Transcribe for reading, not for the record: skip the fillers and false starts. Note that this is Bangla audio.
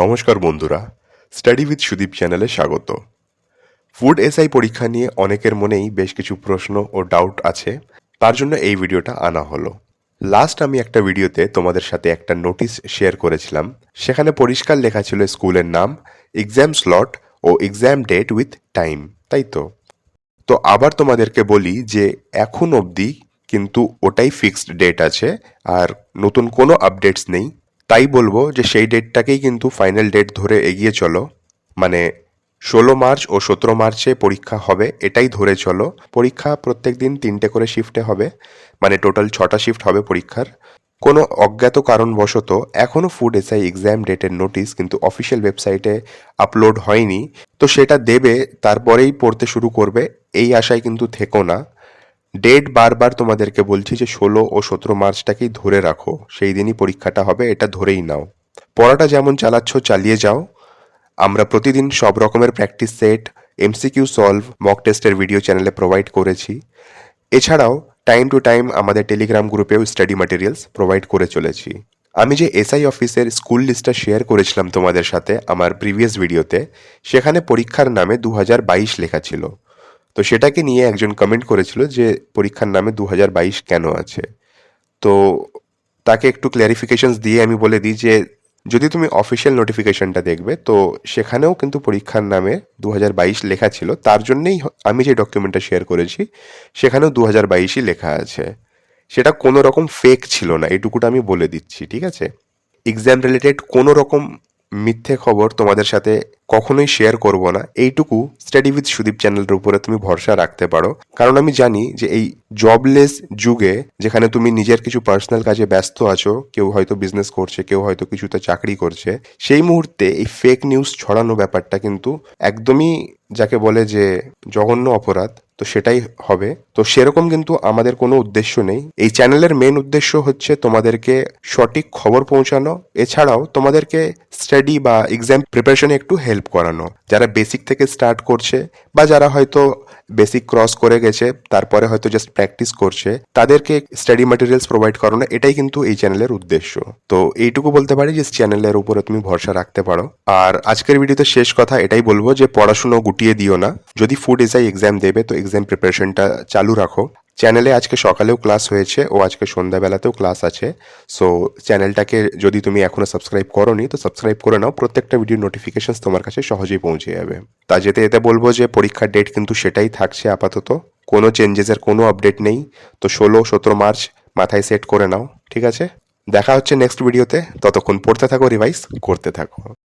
নমস্কার বন্ধুরা, স্টাডি উইথ সুদীপ চ্যানেলে স্বাগত। ফুড এসআই পরীক্ষা নিয়ে অনেকের মনেই বেশ কিছু প্রশ্ন ও ডাউট আছে, তার জন্য এই ভিডিওটা আনা হলো। লাস্ট আমি একটা ভিডিওতে তোমাদের সাথে একটা নোটিশ শেয়ার করেছিলাম, সেখানে পরিষ্কার লেখা ছিল স্কুলের নাম, এক্সাম স্লট ও এক্সাম ডেট উইথ টাইম, তাই তো? তো আবার তোমাদেরকে বলি যে এখন অবধি কিন্তু ওটাই ফিক্সড ডেট আছে, আর নতুন কোনো আপডেটস নেই। তাই বলবো যে সেই ডেটটাকেই কিন্তু ফাইনাল ডেট ধরে এগিয়ে চলো। মানে 16 মার্চ ও 17 মার্চে পরীক্ষা হবে, এটাই ধরে চলো। পরীক্ষা প্রত্যেক দিন 3টে করে শিফটে হবে, মানে টোটাল 6টা শিফট হবে পরীক্ষার। কোনো অজ্ঞাত কারণবশত এখনও ফুড এসআই এক্সাম ডেটের নোটিশ কিন্তু অফিসিয়াল ওয়েবসাইটে আপলোড হয়নি, তো সেটা দেবে, তারপরেই পড়তে শুরু করবে, এই আশায় কিন্তু থেকো না। ডেট বারবার তোমাদেরকে বলছি যে 16 ও 17 মার্চটাকেই ধরে রাখো, সেই দিনই পরীক্ষাটা হবে, এটা ধরেই নাও। পড়াটা যেমন চালাচ্ছ চালিয়ে যাও। আমরা প্রতিদিন সব রকমের practice set, MCQ solve, mock টেস্টের ভিডিও চ্যানেলে প্রোভাইড করেছি। এছাড়াও টাইম টু টাইম আমাদের টেলিগ্রাম গ্রুপেও স্টাডি ম্যাটেরিয়ালস প্রোভাইড করে চলেছি। আমি যে এসআই অফিসের স্কুল লিস্টটা শেয়ার করেছিলাম তোমাদের সাথে আমার প্রিভিয়াস ভিডিওতে, সেখানে পরীক্ষার নামে 2022 লেখা ছিল। তো সেটাকে নিয়ে একজন কমেন্ট করেছিল যে পরীক্ষার নামে 2022 কেন আছে। তো তাকে একটু ক্ল্যারিফিকেশনস দিয়ে আমি বলে দিই যে যদি তুমি অফিসিয়াল নোটিফিকেশনটা দেখবে, তো সেখানেও কিন্তু পরীক্ষার নামে 2022 লেখা ছিল, তার জন্যেই আমি যে ডকুমেন্টটা শেয়ার করেছি সেখানেও 2022ই লেখা আছে। সেটা কোনো রকম ফেক ছিল না, এটুকুটা আমি বলে দিচ্ছি, ঠিক আছে? এক্সাম রিলেটেড কোনো রকম মিথ্যে খবর তোমাদের সাথে কখনোই শেয়ার করব না, এইটুকু স্টাডি উইথ সুদীপ চ্যানেলের উপরে তুমি ভরসা রাখতে পারো। কারণ আমি জানি যে এই জবলেস যুগে, যেখানে তুমি নিজের কিছু পার্সোনাল কাজে ব্যস্ত আছো, কেউ হয়তো বিজনেস করছে, কেউ হয়তো কিছুতে চাকরি করছে, সেই মুহূর্তে এই ফেক নিউজ ছড়ানো ব্যাপারটা কিন্তু একদমই যাকে বলে যে জঘন্য অপরাধ, তো সেটাই হবে। তো সেরকম কিন্তু আমাদের কোনো উদ্দেশ্য নেই। এই চ্যানেলের মেন উদ্দেশ্য হচ্ছে তোমাদেরকে সঠিক খবর পৌঁছানো, এছাড়াও তোমাদেরকে স্টাডি বা এক্সাম প্রিপারেশনে একটু হেল্প করানো। যারা বেসিক থেকে স্টার্ট করছে বা যারা হয়তো বেসিক ক্রস করে গেছে, তারপরে হয়তো জাস্ট প্র্যাকটিস করছে, তাদেরকে স্টাডি ম্যাটেরিয়ালস প্রোভাইড করানো, এটাই কিন্তু এই চ্যানেলের উদ্দেশ্য। তো এইটুকু বলতে পারি যে চ্যানেলের উপরে তুমি ভরসা রাখতে পারো। আর আজকের ভিডিওতে শেষ কথা এটাই বলবো যে পড়াশুনো গুটিয়ে দিও না। যদি ফুড এসআই এক্সাম দেবে তো এক্সাম প্রিপারেশনটা চালু রাখো। চ্যানেলে আজকে সকালেও ক্লাস হয়েছে ও আজকে সন্ধ্যাবেলাতেও ক্লাস আছে। সো চ্যানেলটাকে যদি তুমি এখনো সাবস্ক্রাইব করোনি তো সাবস্ক্রাইব করে নাও, প্রত্যেকটা ভিডিও নোটিফিকেশনস তোমার কাছে সহজেই পৌঁছে যাবে। তা যেতে যেতে বলবো যে পরীক্ষার ডেট কিন্তু সেটাই থাকছে আপাতত, কোনো চেঞ্জেসের কোনো আপডেট নেই। তো 16-17 মার্চ মাথায় সেট করে নাও, ঠিক আছে? দেখা হচ্ছে নেক্সট ভিডিওতে, ততক্ষণ পড়তে থাকো, রিভাইজ করতে থাকো।